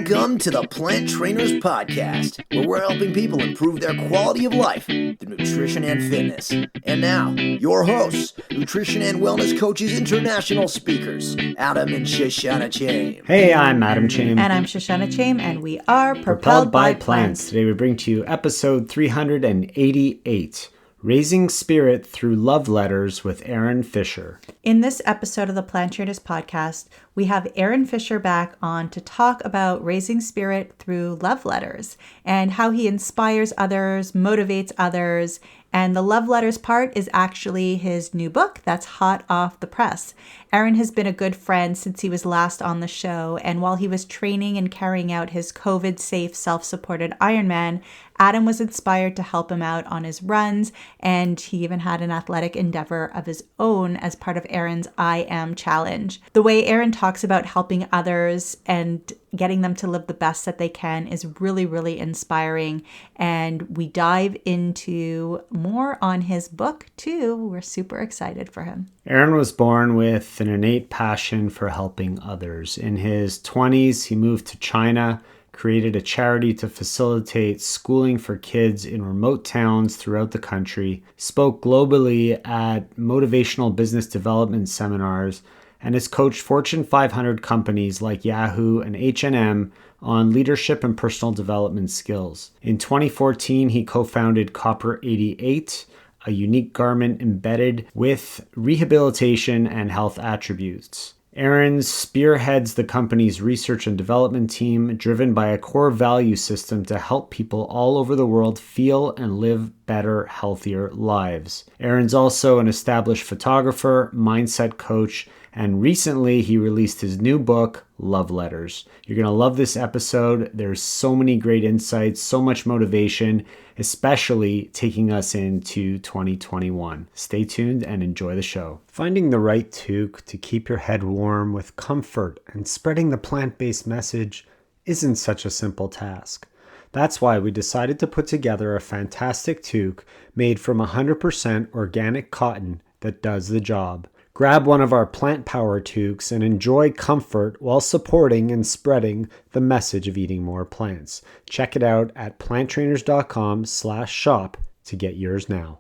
Welcome to the Plant Trainers Podcast, where we're helping people improve their quality of life through nutrition and fitness. And now, your hosts, nutrition and wellness coaches, international speakers, Adam and Shoshana Chaim. Hey, I'm Adam Chaim. And I'm Shoshana Chaim, and we are Propelled by Plants. Today we bring to you episode 388, Raising Spirit Through Love Letters with Aaron Fisher. In this episode of the Plant Trainers Podcast, we have Aaron Fisher back on to talk about raising spirit through love letters and how he inspires others, motivates others. And the love letters part is actually his new book that's hot off the press. Aaron has been a good friend since he was last on the show. And while he was training and carrying out his COVID-safe, self-supported IronMan, Adam was inspired to help him out on his runs. And he even had an athletic endeavor of his own as part of Aaron's I Am Challenge. The way Aaron talks about helping others and getting them to live the best that they can is really, really inspiring. And we dive into more on his book too. We're super excited for him. Aaron was born with an innate passion for helping others. In his 20s, he moved to China, created a charity to facilitate schooling for kids in remote towns throughout the country, spoke globally at motivational business development seminars, and has coached Fortune 500 companies like Yahoo and H&amp on leadership and personal development skills. In 2014, he co-founded Copper 88, a unique garment embedded with rehabilitation and health attributes. Aaron spearheads the company's research and development team, driven by a core value system to help people all over the world feel and live better, healthier lives. Aaron's also an established photographer, mindset coach, and recently he released his new book, Love Letters. You're going to love this episode. There's so many great insights, so much motivation, especially taking us into 2021. Stay tuned and enjoy the show. Finding the right toque to keep your head warm with comfort and spreading the plant-based message isn't such a simple task. That's why we decided to put together a fantastic toque made from 100% organic cotton that does the job. Grab one of our plant power toques and enjoy comfort while supporting and spreading the message of eating more plants. Check it out at planttrainers.com/shop to get yours now.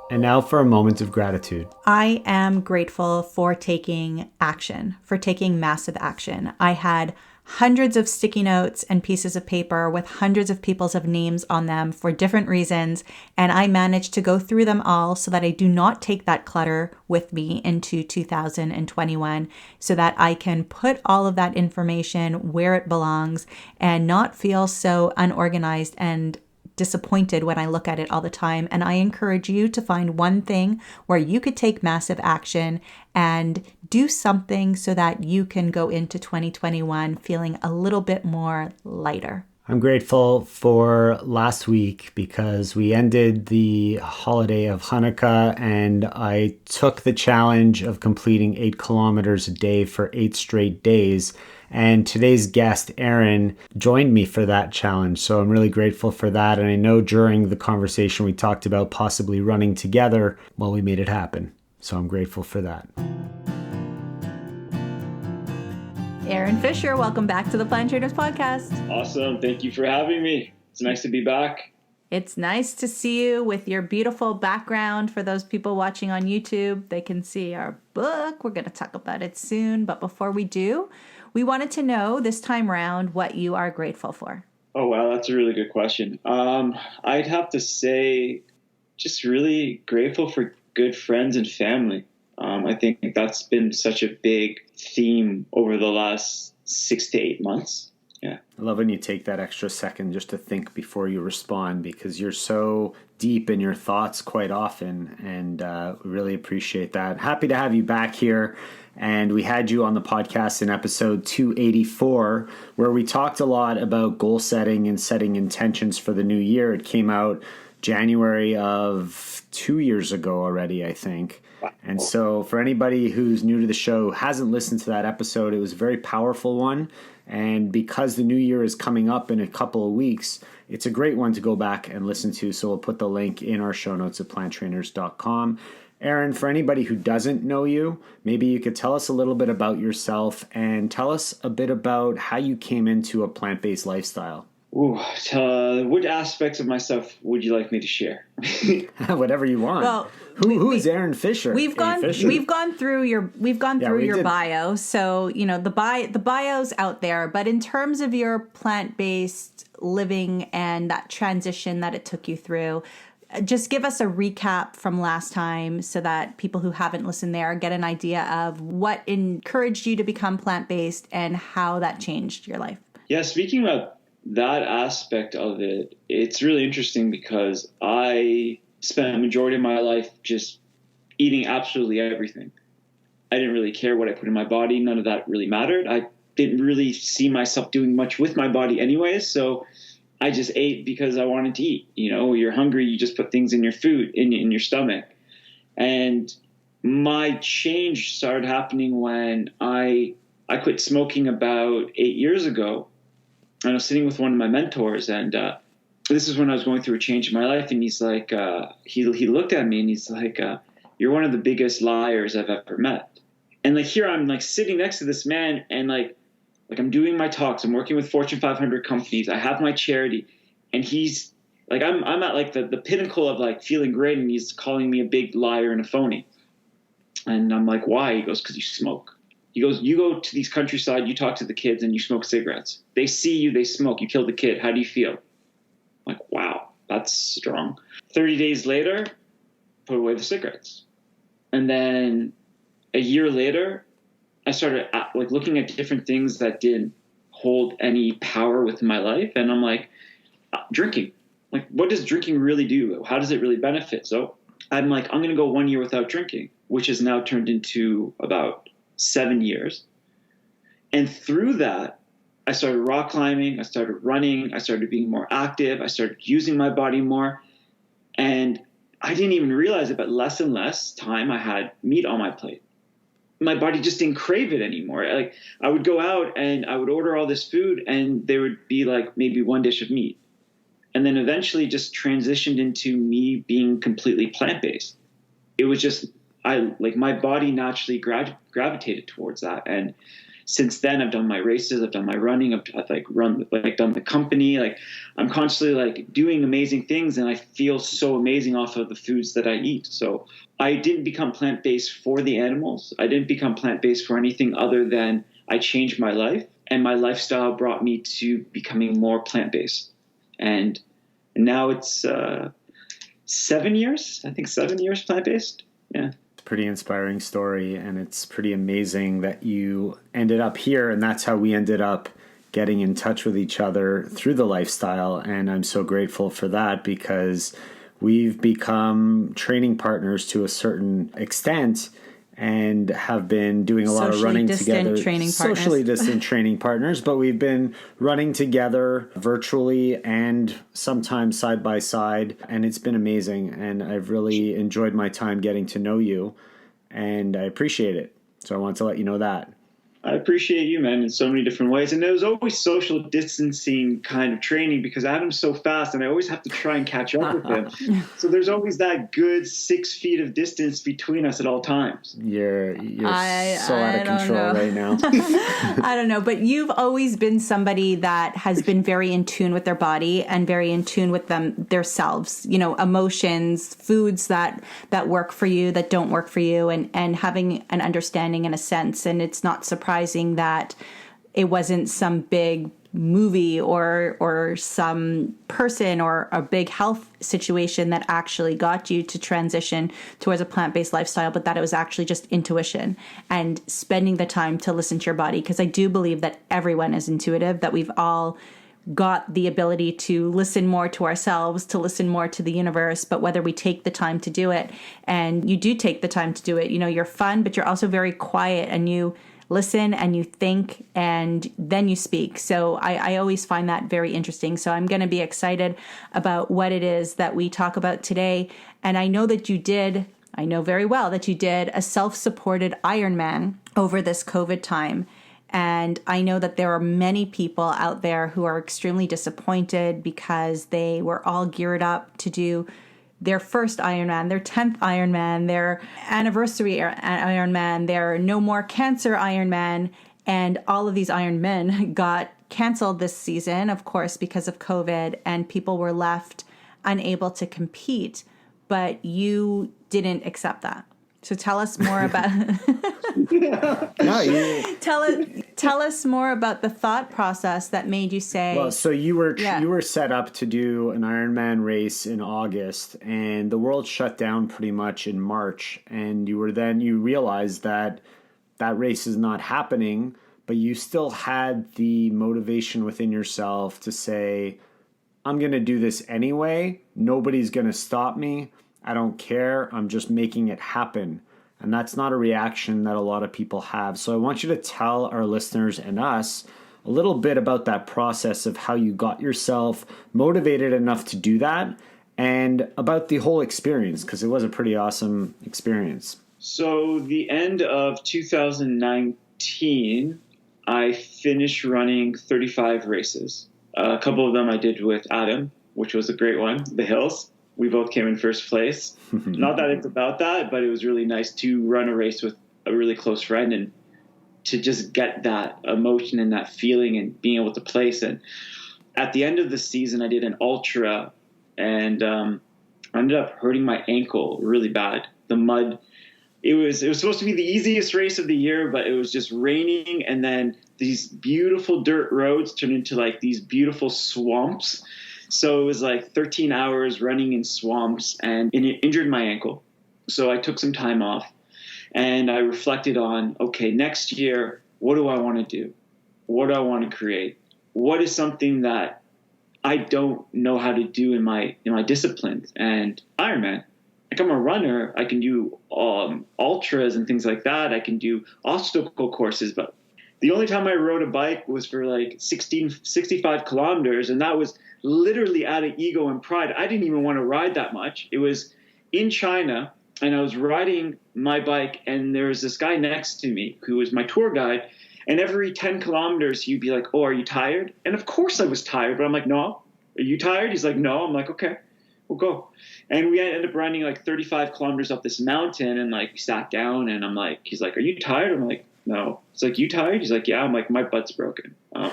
And now for a moment of gratitude. I am grateful for taking action, for taking massive action. I had hundreds of sticky notes and pieces of paper with hundreds of people's names on them for different reasons, and I managed to go through them all so that I do not take that clutter with me into 2021, so that I can put all of that information where it belongs and not feel so unorganized and disappointed when I look at it all the time. And I encourage you to find one thing where you could take massive action and do something so that you can go into 2021 feeling a little bit more lighter. I'm grateful for last week because we ended the holiday of Hanukkah and I took the challenge of completing 8 kilometers a day for 8 straight days. And today's guest, Aaron, joined me for that challenge. So I'm really grateful for that. And I know during the conversation we talked about possibly running together. Well, we made it happen. So I'm grateful for that. Aaron Fisher, welcome back to the Plant Trainers Podcast. Awesome. Thank you for having me. It's nice to be back. It's nice to see you with your beautiful background. For those people watching on YouTube, they can see our book. We're going to talk about it soon. But before we do, we wanted to know this time around what you are grateful for. Oh, wow. That's a really good question. I'd have to say just really grateful for good friends and family. I think that's been such a big theme over the last 6 to 8 months. Yeah. I love when you take that extra second just to think before you respond because you're so deep in your thoughts quite often, and really appreciate that. Happy to have you back here. And we had you on the podcast in episode 284, where we talked a lot about goal setting and setting intentions for the new year. It came out January of 2 years ago already, I think. And so for anybody who's new to the show, hasn't listened to that episode, it was a very powerful one. And because the new year is coming up in a couple of weeks, it's a great one to go back and listen to. So we'll put the link in our show notes at planttrainers.com. Aaron, for anybody who doesn't know you, maybe you could tell us a little bit about yourself and tell us a bit about how you came into a plant-based lifestyle. Ooh, what aspects of myself would you like me to share? Whatever you want. Well, who is Aaron Fisher? We've gone through your bio, so the bio's out there. But in terms of your plant-based living and that transition that it took you through, just give us a recap from last time so that people who haven't listened there get an idea of what encouraged you to become plant-based and how that changed your life. Yeah, speaking about that aspect of it, it's really interesting because I spent a majority of my life just eating absolutely everything. I didn't really care what I put in my body. None of that really mattered. I didn't really see myself doing much with my body anyways, so I just ate because I wanted to eat. You're hungry, you just put things in your food, in your stomach. And my change started happening when I quit smoking about 8 years ago. And I was sitting with one of my mentors, and this is when I was going through a change in my life. And he's like, he looked at me and he's like, you're one of the biggest liars I've ever met. And like here I'm like sitting next to this man, and like I'm doing my talks. I'm working with Fortune 500 companies. I have my charity, and he's like, I'm at like the pinnacle of like feeling great, and he's calling me a big liar and a phony. And I'm like, why? He goes, because you smoke. He goes, you go to these countryside, you talk to the kids, and you smoke cigarettes. They see you, they smoke. You kill the kid. How do you feel? I'm like, wow, that's strong. 30 days later, put away the cigarettes. And then a year later, I started like looking at different things that didn't hold any power within my life. And I'm like, drinking. Like, what does drinking really do? How does it really benefit? So I'm like, I'm going to go 1 year without drinking, which has now turned into about 7 years. And through that, I started rock climbing, I started running, I started being more active, I started using my body more. And I didn't even realize it, but less and less time I had meat on my plate. My body just didn't crave it anymore. Like I would go out and I would order all this food, and there would be like maybe one dish of meat. And then eventually just transitioned into me being completely plant-based. It was just, my body naturally gravitated towards that. And since then I've done my races, I've done my running, I've done the company, like I'm constantly like doing amazing things, and I feel so amazing off of the foods that I eat. So I didn't become plant-based for the animals. I didn't become plant-based for anything other than I changed my life, and my lifestyle brought me to becoming more plant-based. And now it's 7 years, I think 7 years plant-based. Yeah. Pretty inspiring story, and it's pretty amazing that you ended up here, and that's how we ended up getting in touch with each other through the lifestyle. And I'm so grateful for that, because we've become training partners to a certain extent and have been doing a lot of running together. Socially distant training partners, but we've been running together virtually and sometimes side by side, and it's been amazing. And I've really enjoyed my time getting to know you, and I appreciate it. So I want to let you know that. I appreciate you, man, in so many different ways. And there was always social distancing kind of training, because I have him so fast and I always have to try and catch up with him. So there's always that good 6 feet of distance between us at all times. You're so out of control right now. I don't know, but you've always been somebody that has been very in tune with their body and very in tune with themselves, emotions, foods that work for you, that don't work for you, and having an understanding and a sense. And it's not surprising that it wasn't some big movie or some person or a big health situation that actually got you to transition towards a plant-based lifestyle, but that it was actually just intuition and spending the time to listen to your body. Because I do believe that everyone is intuitive, that we've all got the ability to listen more to ourselves, to listen more to the universe, but whether we take the time to do it, and you do take the time to do it, you're fun, but you're also very quiet, and you listen and you think and then you speak. So I always find that very interesting. So I'm going to be excited about what it is that we talk about today. And I know very well that you did a self-supported IronMan over this COVID time. And I know that there are many people out there who are extremely disappointed because they were all geared up to do their first Ironman, their 10th Ironman, their anniversary Ironman, their No More Cancer Ironman, and all of these Ironmen got canceled this season, of course, because of COVID, and people were left unable to compete. But you didn't accept that. So tell us more about tell us more about the thought process that made you say. Well, so you were set up to do an Ironman race in August, and the world shut down pretty much in March, and you realized that race is not happening, but you still had the motivation within yourself to say, I'm going to do this anyway. Nobody's going to stop me. I don't care. I'm just making it happen. And that's not a reaction that a lot of people have. So I want you to tell our listeners and us a little bit about that process of how you got yourself motivated enough to do that, and about the whole experience, because it was a pretty awesome experience. So the end of 2019, I finished running 35 races. A couple of them I did with Adam, which was a great one, the hills. We both came in first place. Not that it's about that, but it was really nice to run a race with a really close friend and to just get that emotion and that feeling and being able to place. And at the end of the season, I did an ultra, and I ended up hurting my ankle really bad. The mud, it was supposed to be the easiest race of the year, but it was just raining, and then these beautiful dirt roads turned into like these beautiful swamps. So it was like 13 hours running in swamps, and it injured my ankle. So I took some time off, and I reflected on, okay, next year, what do I want to do? What do I want to create? What is something that I don't know how to do in my disciplines? And Ironman. Like, I'm a runner. I can do ultras and things like that. I can do obstacle courses, but the only time I rode a bike was for like 65 kilometers, and that was literally out of ego and pride. I didn't even want to ride that much. It was in China, and I was riding my bike, and there was this guy next to me who was my tour guide, and every 10 kilometers he'd be like, oh, are you tired? And of course I was tired, but I'm like, no. Are you tired? He's like, no. I'm like, okay, we'll go. And we ended up running like 35 kilometers up this mountain, and like we sat down, and I'm like, he's like, are you tired? I'm like, no. It's like, you tired? He's like, yeah. I'm like, my butt's broken. I'm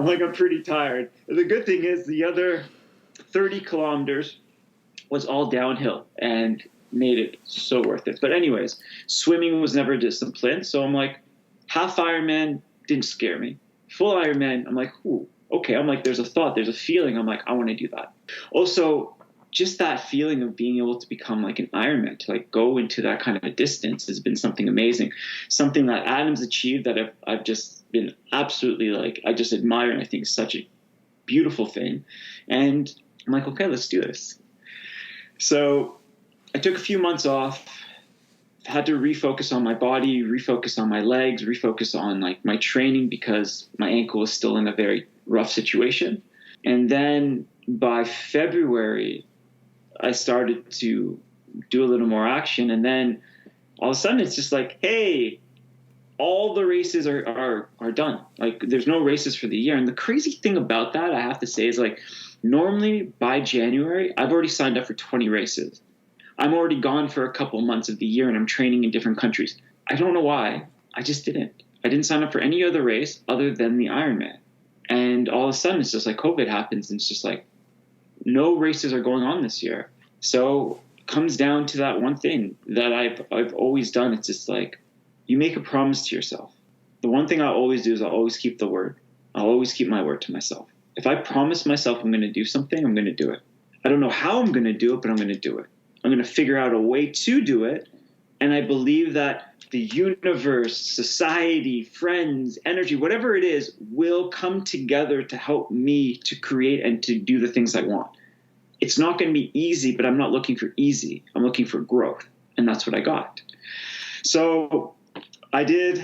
like, I'm pretty tired. The good thing is the other 30 kilometers was all downhill and made it so worth it. But anyways, swimming was never a discipline. So I'm like, half Ironman didn't scare me. Full Ironman, I'm like, ooh, okay. I'm like, there's a thought, there's a feeling. I'm like, I want to do that. Also, just that feeling of being able to become like an Ironman, to like go into that kind of a distance, has been something amazing. Something that Adam's achieved that I've just been absolutely like, I just admire, and I think is such a beautiful thing. And I'm like, okay, let's do this. So I took a few months off, had to refocus on my body, refocus on my legs, refocus on like my training, because my ankle was still in a very rough situation. And then by February, I started to do a little more action. And then all of a sudden it's just like, hey, all the races are done. Like, there's no races for the year. And the crazy thing about that, I have to say, is like, normally by January, I've already signed up for 20 races. I'm already gone for a couple months of the year, and I'm training in different countries. I don't know why. I just didn't. I didn't sign up for any other race other than the Ironman. And all of a sudden it's just like COVID happens, and it's just like, no races are going on this year. So it comes down to that one thing that I've always done. It's just like, you make a promise to yourself. The one thing I always do is I always keep the word. I'll always keep my word to myself. If I promise myself I'm going to do something, I'm going to do it. I don't know how I'm going to do it, but I'm going to do it. I'm going to figure out a way to do it. And I believe that the universe, society, friends, energy, whatever it is, will come together to help me to create and to do the things I want. It's not going to be easy, but I'm not looking for easy. I'm looking for growth. And that's what I got. So I got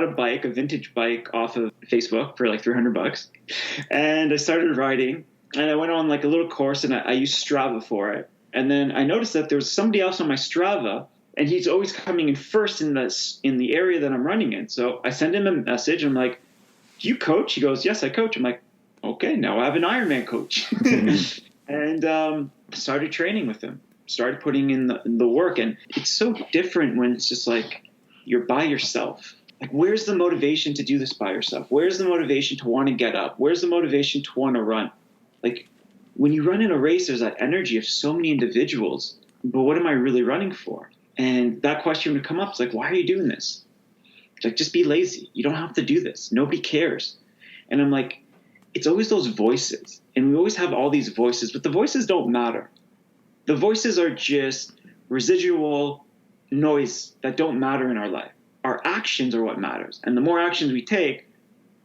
a bike, a vintage bike off of Facebook for like $300. And I started riding, and I went on like a little course, and I used Strava for it. And then I noticed that there was somebody else on my Strava, and he's always coming in first in the area that I'm running in. So I send him a message. I'm like, do you coach? He goes, yes, I coach. I'm like, okay, now I have an Ironman coach. and started training with him, started putting in the work. And it's so different when it's just like you're by yourself. Like, where's the motivation to do this by yourself? Where's the motivation to want to get up? Where's the motivation to want to run? Like, when you run in a race, there's that energy of so many individuals, but what am I really running for? And that question would come up. It's like, why are you doing this? It's like, just be lazy. You don't have to do this. Nobody cares. And I'm like, it's always those voices. And we always have all these voices, but the voices don't matter. The voices are just residual noise that don't matter in our life. Our actions are what matters. And the more actions we take,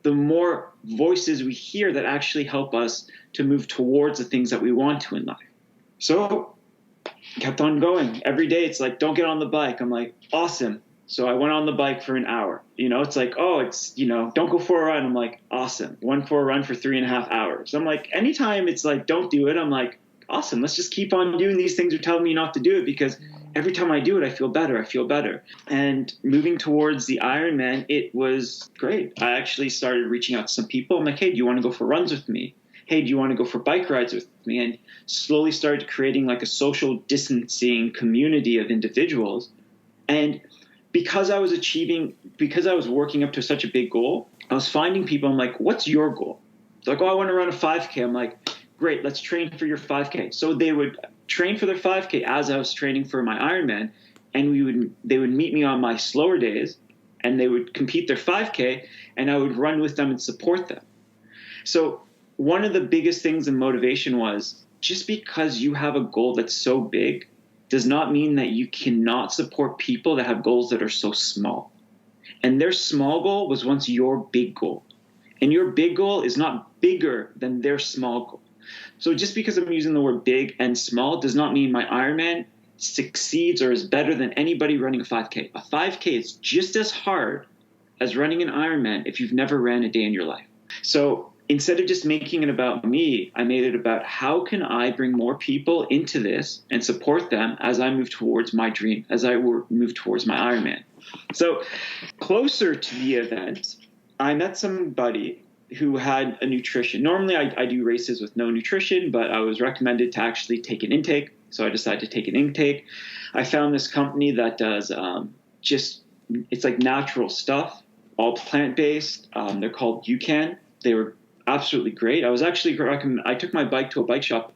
the more voices we hear that actually help us to move towards the things that we want to in life. So kept on going. Every day it's like, don't get on the bike. I'm like, awesome. So I went on the bike for an hour. It's like, don't go for a run. I'm like, awesome. Went for a run for 3.5 hours. I'm like, anytime it's like, don't do it, I'm like, awesome. Let's just keep on doing these things you're telling me not to do it, because every time I do it, I feel better. And moving towards the Ironman, it was great. I actually started reaching out to some people. I'm like, hey, do you want to go for runs with me? Hey, do you want to go for bike rides with me? And slowly started creating like a social distancing community of individuals. And because I was working up to such a big goal, I was finding people. I'm like, what's your goal? It's like, I want to run a 5K. I'm like, great, let's train for your 5K. So they would train for their 5K as I was training for my Ironman, and they would meet me on my slower days, and they would compete their 5K, and I would run with them and support them. So one of the biggest things in motivation was, just because you have a goal that's so big does not mean that you cannot support people that have goals that are so small. And their small goal was once your big goal. And your big goal is not bigger than their small goal. So just because I'm using the word big and small does not mean my Ironman succeeds or is better than anybody running a 5K. A 5K is just as hard as running an Ironman if you've never ran a day in your life. So instead of just making it about me, I made it about how can I bring more people into this and support them as I move towards my dream, as I move towards my Ironman. So closer to the event, I met somebody who had a nutrition. Normally I do races with no nutrition, but I was recommended to actually take an intake. So I decided to take an intake. I found this company that does it's like natural stuff, all plant-based. They're called UCAN. They were absolutely great. I took my bike to a bike shop,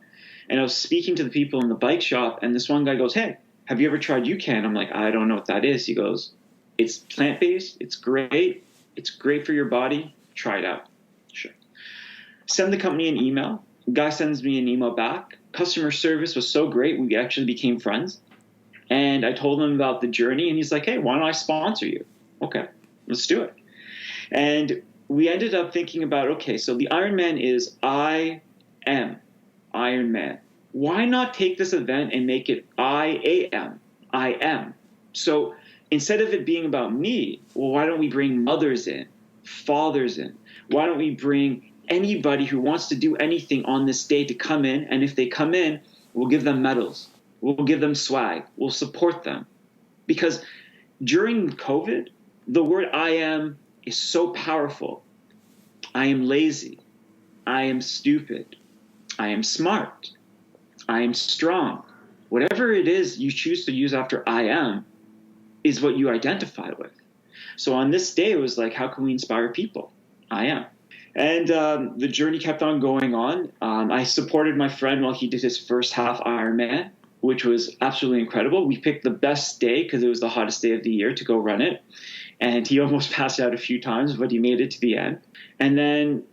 and I was speaking to the people in the bike shop, and this one guy goes, hey, have you ever tried UCAN? I'm like, I don't know what that is. He goes, it's plant-based. It's great. It's great for your body. Try it out. Sure. Send the company an email. Guy sends me an email back. Customer service was so great. We actually became friends. And I told him about the journey, and he's like, hey, why don't I sponsor you? Okay, let's do it. And we ended up thinking about, okay, so the Ironman is I am Ironman. Why not take this event and make it I am? So instead of it being about me, well, why don't we bring mothers in, fathers in? Why don't we bring anybody who wants to do anything on this day to come in? And if they come in, we'll give them medals. We'll give them swag. We'll support them. Because during COVID, the word I am is so powerful. I am lazy. I am stupid. I am smart. I am strong. Whatever it is you choose to use after I am is what you identify with. So on this day, it was like, how can we inspire people? I am. And the journey kept on going on. I supported my friend while he did his first half Ironman, which was absolutely incredible. We picked the best day because it was the hottest day of the year to go run it. And he almost passed out a few times, but he made it to the end. And then,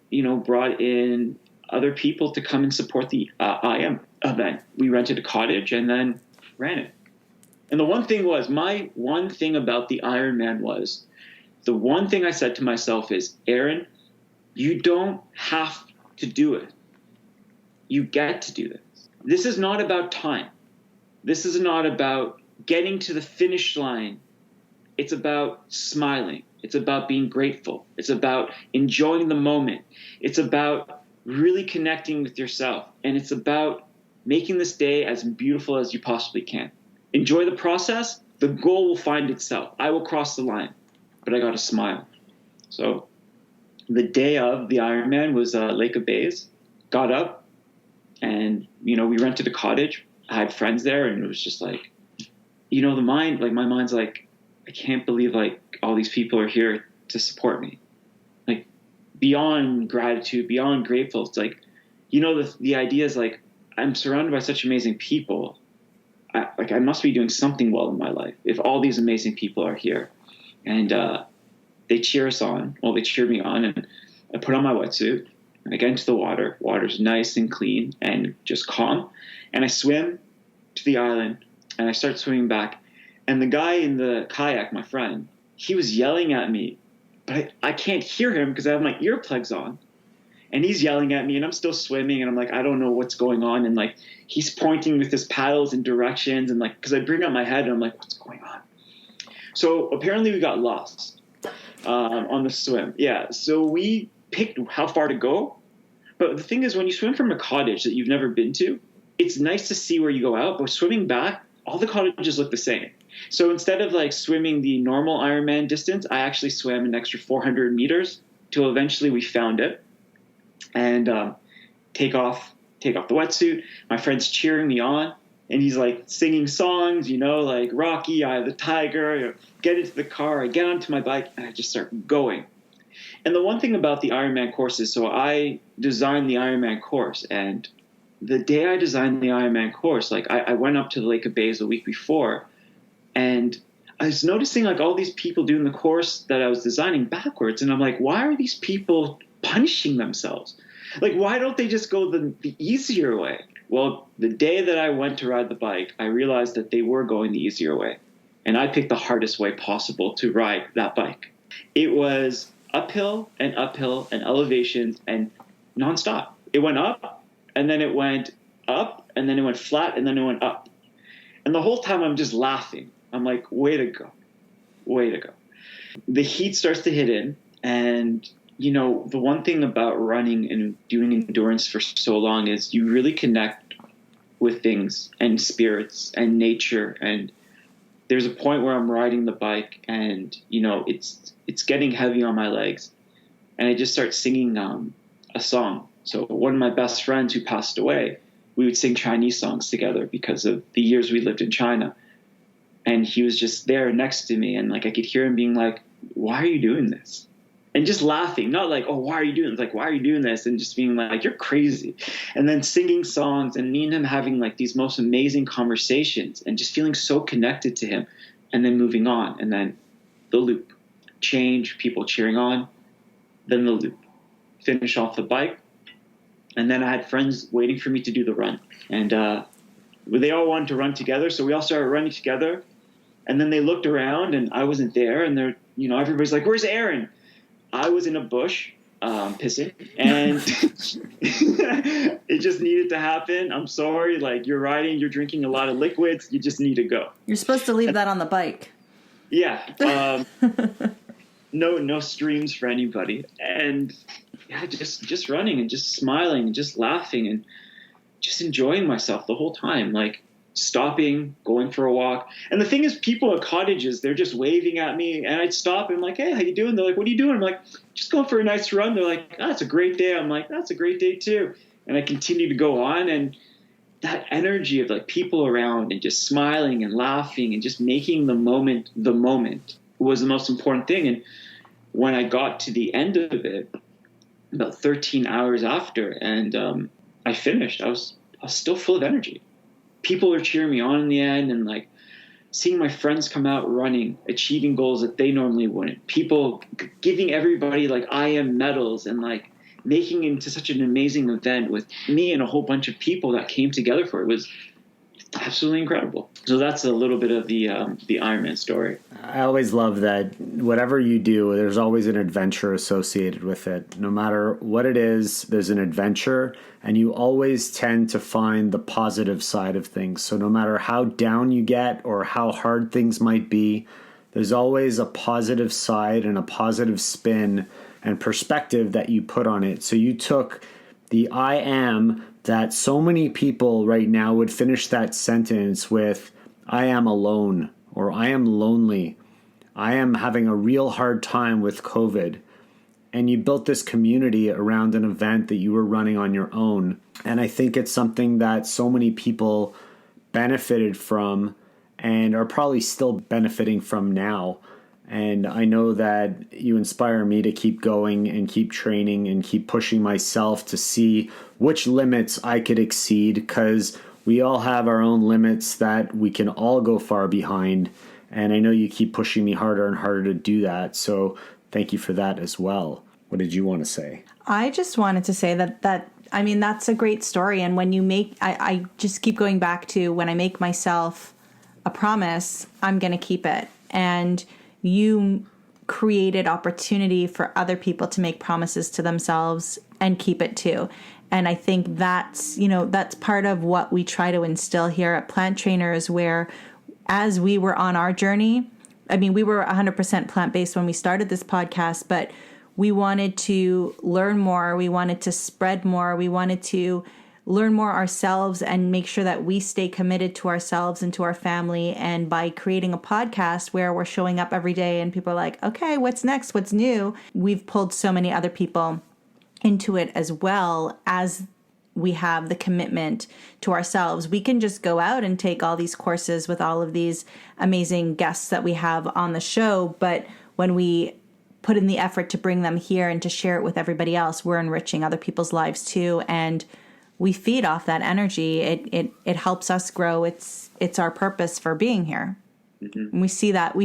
brought in other people to come and support the I am event. We rented a cottage and then ran it. And the one thing was, my one thing about the Ironman was, the one thing I said to myself is, Aaron, you don't have to do it. You get to do this. This is not about time. This is not about getting to the finish line. It's about smiling. It's about being grateful. It's about enjoying the moment. It's about really connecting with yourself. And it's about making this day as beautiful as you possibly can. Enjoy the process. The goal will find itself. I will cross the line, but I got to smile. So the day of the Ironman was Lake of Bays. Got up, And, we rented a cottage. I had friends there, and it was just like, my mind's like, I can't believe like all these people are here to support me. Like, beyond gratitude, beyond grateful. It's like, the idea is like, I'm surrounded by such amazing people. I must be doing something well in my life if all these amazing people are here. And they cheer us on. Well, they cheer me on, and I put on my wetsuit, and I get into the water. Water's nice and clean and just calm. And I swim to the island, and I start swimming back. And the guy in the kayak, my friend, he was yelling at me, but I can't hear him because I have my earplugs on. And he's yelling at me, and I'm still swimming, and I'm like, I don't know what's going on. And like, he's pointing with his paddles in directions, and like, because I bring up my head, and I'm like, what's going on? So apparently we got lost on the swim. Yeah, so we picked how far to go. But the thing is, when you swim from a cottage that you've never been to, it's nice to see where you go out, but swimming back, all the cottages look the same. So instead of like swimming the normal Ironman distance, I actually swam an extra 400 meters till eventually we found it. And take off the wetsuit. My friend's cheering me on, and he's like singing songs, like Rocky, Eye of the Tiger. Get into the car. I get onto my bike, and I just start going. And the one thing about the Ironman course is, so I designed the Ironman course, and the day I designed the Ironman course, like I went up to the Lake of Bays the week before, and I was noticing like all these people doing the course that I was designing backwards, and I'm like, why are these people punishing themselves? Like, why don't they just go the easier way? Well, the day that I went to ride the bike, I realized that they were going the easier way. And I picked the hardest way possible to ride that bike. It was uphill and elevations and nonstop. It went up, and then it went up, and then it went flat, and then it went up. And the whole time I'm just laughing. I'm like, way to go. Way to go. The heat starts to hit in, and the one thing about running and doing endurance for so long is you really connect with things and spirits and nature. And there's a point where I'm riding the bike, and it's getting heavy on my legs, and I just start singing a song. So one of my best friends who passed away, we would sing Chinese songs together because of the years we lived in China. And he was just there next to me, and like I could hear him being like, why are you doing this? And just laughing, not like, oh, why are you doing this? Like, why are you doing this? And just being like, you're crazy. And then singing songs, and me and him having like these most amazing conversations, and just feeling so connected to him, and then moving on. And then the loop, change, people cheering on, then the loop, finish off the bike. And then I had friends waiting for me to do the run. And they all wanted to run together. So we all started running together. And then they looked around, and I wasn't there. And they're, everybody's like, where's Aaron? I was in a bush pissing, and it just needed to happen. I'm sorry. Like, you're riding, you're drinking a lot of liquids. You just need to go. You're supposed to leave that on the bike. Yeah. No streams for anybody. And yeah, just running and just smiling and just laughing and just enjoying myself the whole time. Like, stopping, going for a walk. And the thing is, people at cottages, they're just waving at me, and I'd stop and I'm like, hey, how you doing? They're like, what are you doing? I'm like, just going for a nice run. They're like, oh, it's a great day. I'm like, that's a great day too. And I continue to go on, and that energy of like people around and just smiling and laughing and just making the moment was the most important thing. And when I got to the end of it, about 13 hours after, and I finished, I was still full of energy. People are cheering me on in the end, and like seeing my friends come out running, achieving goals that they normally wouldn't. People giving everybody like IM medals, and like making it into such an amazing event with me and a whole bunch of people that came together for it. It was absolutely incredible. So that's a little bit of the Ironman story. I always love that whatever you do, there's always an adventure associated with it. No matter what it is, there's an adventure, and you always tend to find the positive side of things. So no matter how down you get or how hard things might be, there's always a positive side and a positive spin and perspective that you put on it. So you took the I am that so many people right now would finish that sentence with, I am alone, or I am lonely, I am having a real hard time with COVID. and you built this community around an event that you were running on your own. And I think it's something that so many people benefited from and are probably still benefiting from now. And I know that you inspire me to keep going and keep training and keep pushing myself to see which limits I could exceed, because we all have our own limits that we can all go far behind. And I know you keep pushing me harder and harder to do that. So thank you for that as well. What did you want to say? I just wanted to say that that's a great story. And when you I just keep going back to, when I make myself a promise, I'm going to keep it. And you created opportunity for other people to make promises to themselves and keep it too. And I think that's part of what we try to instill here at Plant Trainers, where as we were on our journey, we were 100% plant-based when we started this podcast, but we wanted to learn more. We wanted to spread more. We wanted to learn more ourselves and make sure that we stay committed to ourselves and to our family. And by creating a podcast where we're showing up every day and people are like, okay, what's next? What's new? We've pulled so many other people into it, as well as we have the commitment to ourselves. We can just go out and take all these courses with all of these amazing guests that we have on the show. But when we put in the effort to bring them here and to share it with everybody else, we're enriching other people's lives too. And we feed off that energy. It helps us grow. It's our purpose for being here. Mm-hmm. And we see that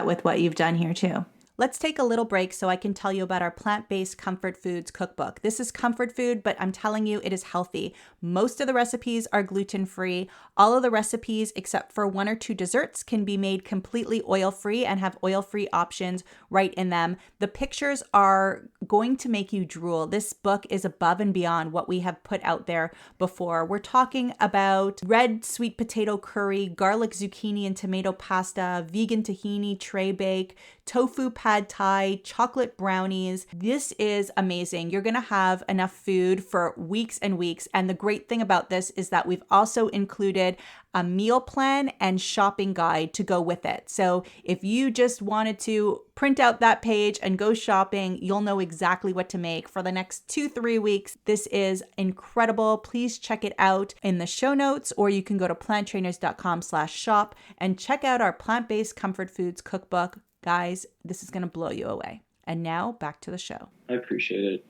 with what you've done here too. Let's take a little break so I can tell you about our plant-based comfort foods cookbook. This is comfort food, but I'm telling you, it is healthy. Most of the recipes are gluten-free. All of the recipes, except for 1 or 2 desserts, can be made completely oil-free and have oil-free options right in them. The pictures are going to make you drool. This book is above and beyond what we have put out there before. We're talking about red sweet potato curry, garlic zucchini and tomato pasta, vegan tahini tray bake, tofu pad thai, chocolate brownies. This is amazing. You're going to have enough food for weeks and weeks. And the great thing about this is that we've also included a meal plan and shopping guide to go with it. So if you just wanted to print out that page and go shopping, you'll know exactly what to make for the next 2-3 weeks. This is incredible. Please check it out in the show notes, or you can go to planttrainers.com/shop and check out our plant-based comfort foods cookbook. Guys, this is going to blow you away. And now back to the show. I appreciate it.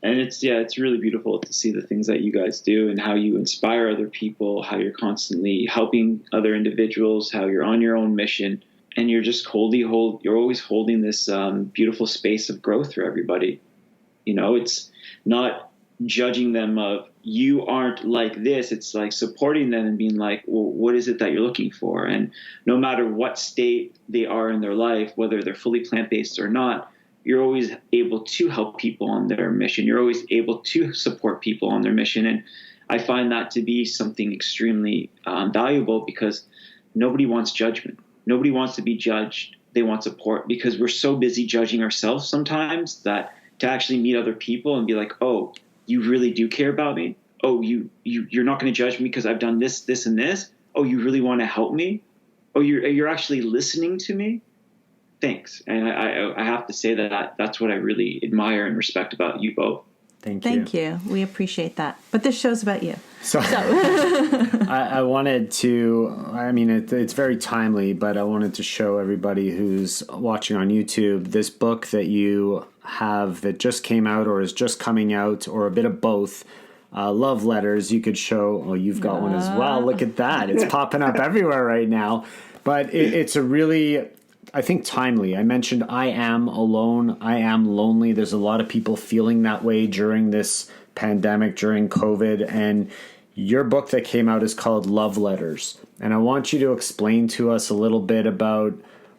And it's really beautiful to see the things that you guys do and how you inspire other people, how you're constantly helping other individuals, how you're on your own mission, and you're just you're always holding this beautiful space of growth for everybody. It's not judging them of, you aren't like this. It's like supporting them and being like, well, what is it that you're looking for? And no matter what state they are in their life, whether they're fully plant-based or not, you're always able to help people on their mission. You're always able to support people on their mission. And I find that to be something extremely valuable, because nobody wants judgment. Nobody wants to be judged. They want support, because we're so busy judging ourselves sometimes that to actually meet other people and be like, oh, you really do care about me? Oh, you're not going to judge me because I've done this, this, and this? Oh, you really want to help me? Oh, you're actually listening to me? Thanks. And I have to say that that's what I really admire and respect about you both. Thank you. We appreciate that. But this show's about you. So I wanted to, it's very timely, but I wanted to show everybody who's watching on YouTube this book that you have that just came out or is just coming out, or a bit of both. Love letters. You could show, oh, you've got one as well. Look at that. It's popping up everywhere right now. But it's a really, I think, timely. I mentioned I am alone. I am lonely. There's a lot of people feeling that way during this pandemic, during COVID. And your book that came out is called Love Letters. And I want you to explain to us a little bit about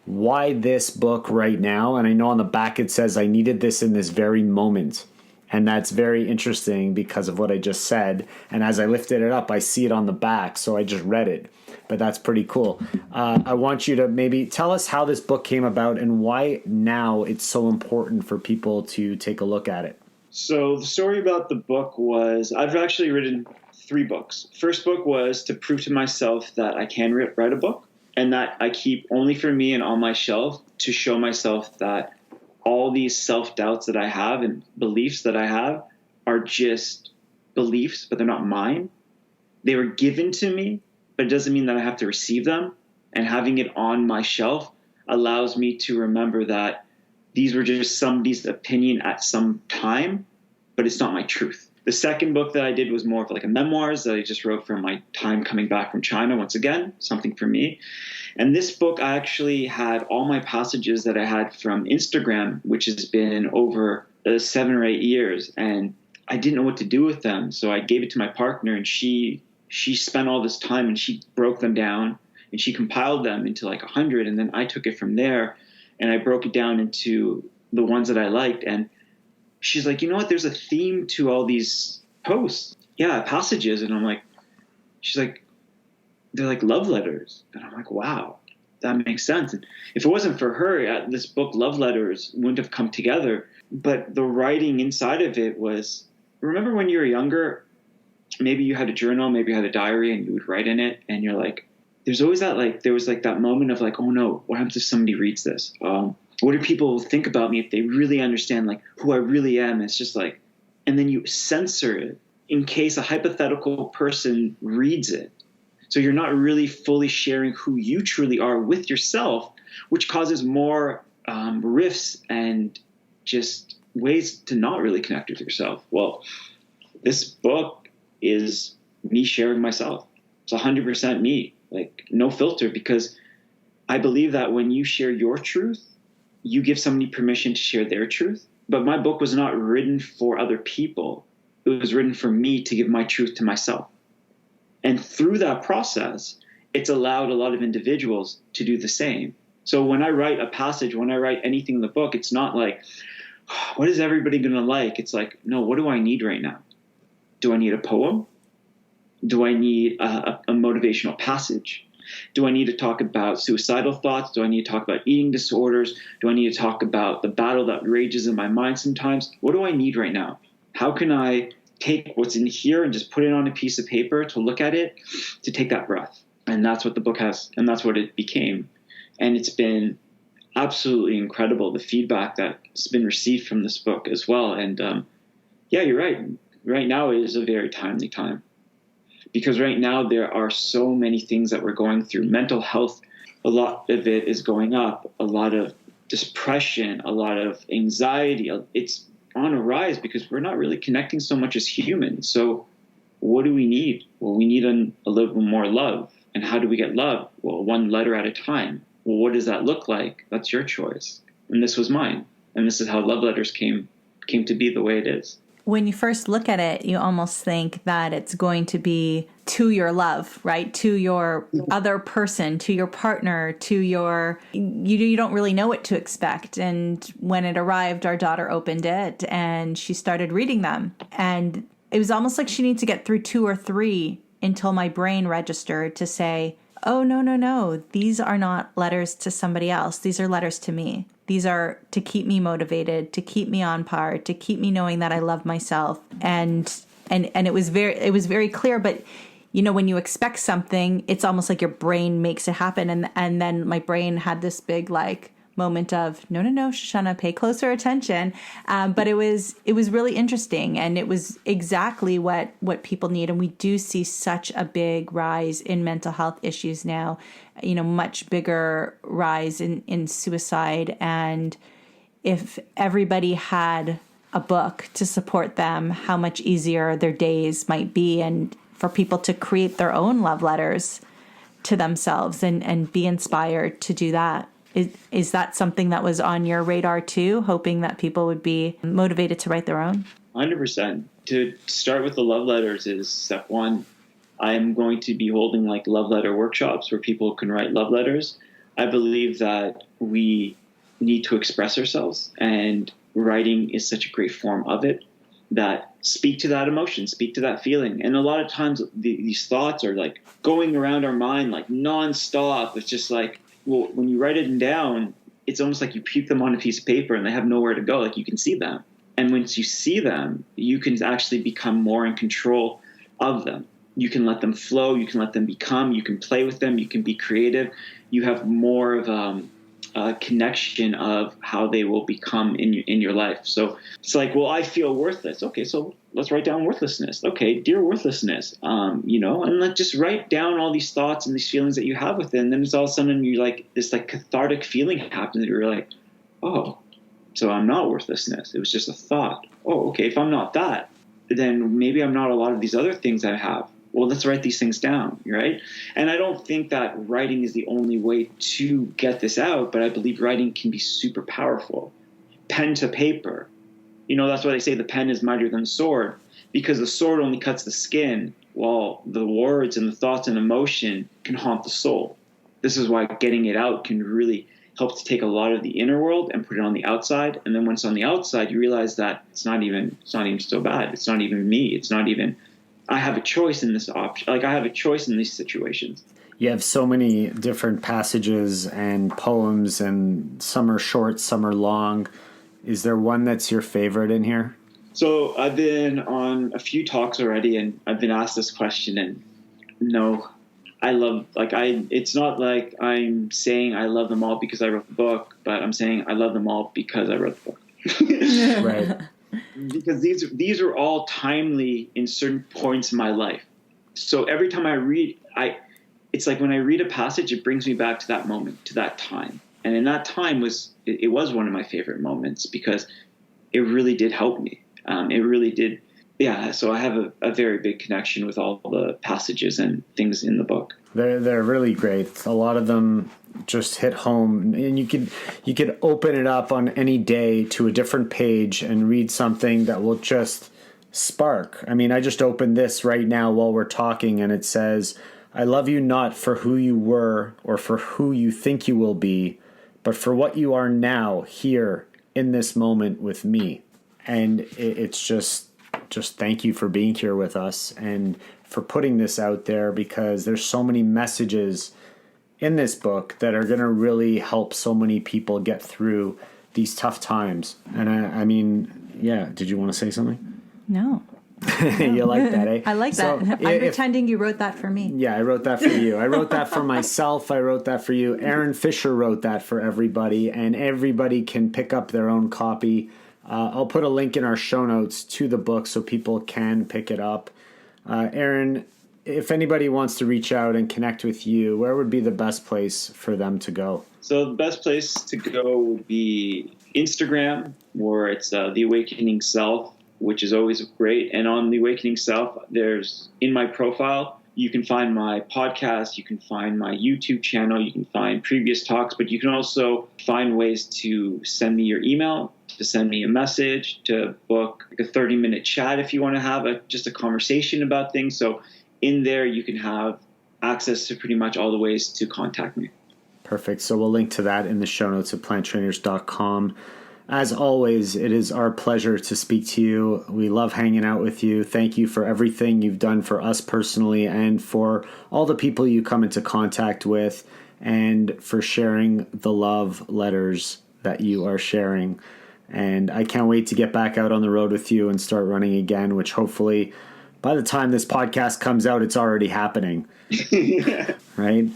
why this book right now. And I know on the back it says, I needed this in this very moment. And that's very interesting because of what I just said. And as I lifted it up, I see it on the back. So I just read it. But that's pretty cool. I want you to maybe tell us how this book came about and why now it's so important for people to take a look at it. So the story about the book was, I've actually written 3 books. First book was to prove to myself that I can write a book, and that I keep only for me and on my shelf to show myself that all these self-doubts that I have and beliefs that I have are just beliefs, but they're not mine. They were given to me, but it doesn't mean that I have to receive them. And having it on my shelf allows me to remember that these were just somebody's opinion at some time, but it's not my truth. The second book that I did was more of like a memoirs that I just wrote from my time coming back from China, once again, something for me. And this book, I actually had all my passages that I had from Instagram, which has been over 7 or 8 years. And I didn't know what to do with them. So I gave it to my partner, and she spent all this time and she broke them down and she compiled them into like 100. And then I took it from there and I broke it down into the ones that I liked. And she's like, you know what, there's a theme to all these posts. Yeah, passages. And I'm like, she's like, they're like love letters. And I'm like, wow, that makes sense. And if it wasn't for her, this book, Love Letters, wouldn't have come together. But the writing inside of it was, remember when you were younger, maybe you had a journal, maybe you had a diary, and you would write in it, and you're like, there's always that, like, there was like that moment of like, oh no, what happens if somebody reads this? What do people think about me if they really understand like who I really am? It's just like, and then you censor it in case a hypothetical person reads it. So you're not really fully sharing who you truly are with yourself, which causes more rifts and just ways to not really connect with yourself. Well, this book is me sharing myself. It's 100% me, like no filter, because I believe that when you share your truth, you give somebody permission to share their truth. But my book was not written for other people. It was written for me to give my truth to myself. And through that process, it's allowed a lot of individuals to do the same. So when I write a passage, when I write anything in the book, it's not like, what is everybody going to like? It's like, no, what do I need right now? Do I need a poem? Do I need a motivational passage? Do I need to talk about suicidal thoughts? Do I need to talk about eating disorders? Do I need to talk about the battle that rages in my mind sometimes? What do I need right now? How can I take what's in here and just put it on a piece of paper to look at it, to take that breath? And that's what the book has, and that's what it became. And it's been absolutely incredible, the feedback that's been received from this book as well. And yeah, you're right. Right now is a very timely time. Because right now there are so many things that we're going through. Mental health, a lot of it is going up. A lot of depression, a lot of anxiety. It's on a rise because we're not really connecting so much as humans. So what do we need? Well, we need a little more love. And how do we get love? Well, one letter at a time. Well, what does that look like? That's your choice. And this was mine. And this is how Love Letters came to be the way it is. When you first look at it, you almost think that it's going to be to your love, right? To your other person, to your partner, to your, you don't really know what to expect. And when it arrived, our daughter opened it and she started reading them. And it was almost like she needed to get through 2 or 3 until my brain registered to say, oh, no, these are not letters to somebody else. These are letters to me. These are to keep me motivated, to keep me on par, to keep me knowing that I love myself. And it was very clear. But you know, when you expect something, it's almost like your brain makes it happen. And then my brain had this big like moment of no, Shoshana, pay closer attention. But it was really interesting, and it was exactly what people need. And we do see such a big rise in mental health issues now, you know, much bigger rise in suicide. And if everybody had a book to support them, how much easier their days might be, and for people to create their own love letters to themselves and be inspired to do that. Is that something that was on your radar too, hoping that people would be motivated to write their own? 100%. To start with the love letters is step 1. I'm going to be holding like love letter workshops where people can write love letters. I believe that we need to express ourselves, and writing is such a great form of it, that speak to that emotion, speak to that feeling. And a lot of times these thoughts are like going around our mind like nonstop. It's just like, well, when you write it down, it's almost like you keep them on a piece of paper and they have nowhere to go. Like you can see them. And once you see them, you can actually become more in control of them. You can let them flow. You can let them become. You can play with them. You can be creative. You have more of connection of how they will become in your life. So it's like, well, I feel worthless. Okay, so let's write down worthlessness. Okay, dear worthlessness, and let's just write down all these thoughts and these feelings that you have within. And then it's all of a sudden you like this like cathartic feeling happens. You're like, oh, so I'm not worthlessness. It was just a thought. Oh, okay. If I'm not that, then maybe I'm not a lot of these other things I have. Well, let's write these things down, right? And I don't think that writing is the only way to get this out, but I believe writing can be super powerful. Pen to paper. That's why they say the pen is mightier than the sword, because the sword only cuts the skin, while the words and the thoughts and emotion can haunt the soul. This is why getting it out can really help to take a lot of the inner world and put it on the outside. And then once on the outside, you realize that it's not even so bad. It's not even me. It's not even, I have a choice in this option. Like I have a choice in these situations. You have so many different passages and poems, and some are short, some are long. Is there one that's your favorite in here? So I've been on a few talks already, and I've been asked this question, and no, it's not like I'm saying I love them all because I wrote the book, but I'm saying I love them all because I wrote the book. Right. Because these are all timely in certain points in my life. So every time I read, it's like when I read a passage, it brings me back to that moment, to that time. And in that time was one of my favorite moments because it really did help me. It really did. Yeah. So I have a very big connection with all the passages and things in the book. They're really great. A lot of them just hit home, and you could open it up on any day to a different page and read something that will just spark. I mean, I just opened this right now while we're talking, and it says, "I love you not for who you were or for who you think you will be, but for what you are now here in this moment with me." And it's just thank you for being here with us and for putting this out there, because there's so many messages in this book that are going to really help so many people get through these tough times. And I mean, yeah, did you want to say something? No. You like that, eh? I like that. I'm pretending you wrote that for me. Yeah, I wrote that for you. I wrote that for myself. I wrote that for you. Aaron Fisher wrote that for everybody, and everybody can pick up their own copy. I'll put a link in our show notes to the book so people can pick it up. Aaron, if anybody wants to reach out and connect with you, where would be the best place for them to go? So the best place to go would be Instagram, where it's The Awakening Self, which is always great. And on The Awakening Self, there's in my profile, you can find my podcast, you can find my YouTube channel, you can find previous talks, but you can also find ways to send me your email, to send me a message, to book like a 30-minute chat if you want to have just a conversation about things. So in there, you can have access to pretty much all the ways to contact me. Perfect. So we'll link to that in the show notes at planttrainers.com. As always, it is our pleasure to speak to you. We love hanging out with you. Thank you for everything you've done for us personally and for all the people you come into contact with, and for sharing the love letters that you are sharing. And I can't wait to get back out on the road with you and start running again, which hopefully by the time this podcast comes out, it's already happening. Right?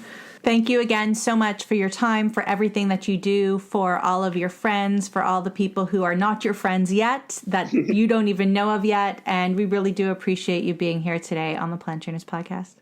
Thank you again so much for your time, for everything that you do, for all of your friends, for all the people who are not your friends yet, that you don't even know of yet. And we really do appreciate you being here today on the Plant Trainers Podcast.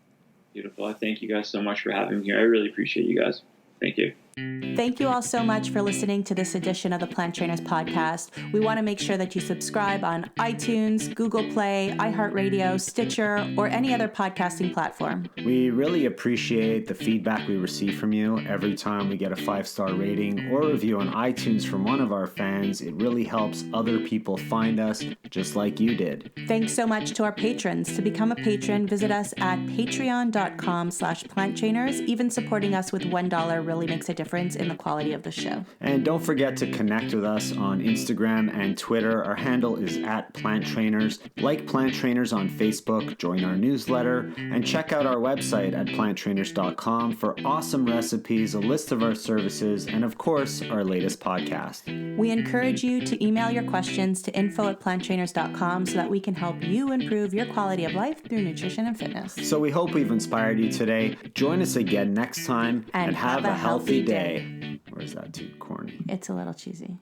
Beautiful. I thank you guys so much for having me here. I really appreciate you guys. Thank you. Thank you all so much for listening to this edition of the Plant Trainers Podcast. We want to make sure that you subscribe on iTunes, Google Play, iHeartRadio, Stitcher, or any other podcasting platform. We really appreciate the feedback we receive from you. Every time we get a 5-star rating or review on iTunes from one of our fans, it really helps other people find us, just like you did. Thanks so much to our patrons. To become a patron, visit us at patreon.com/planttrainers. Even supporting us with $1 really makes a difference in the quality of the show. And don't forget to connect with us on Instagram and Twitter. Our handle is @PlantTrainers. Like Plant Trainers on Facebook, join our newsletter, and check out our website at planttrainers.com for awesome recipes, a list of our services, and of course, our latest podcast. We encourage you to email your questions to info@planttrainers.com so that we can help you improve your quality of life through nutrition and fitness. So we hope we've inspired you today. Join us again next time and have a healthy day. Or is that too corny? It's a little cheesy.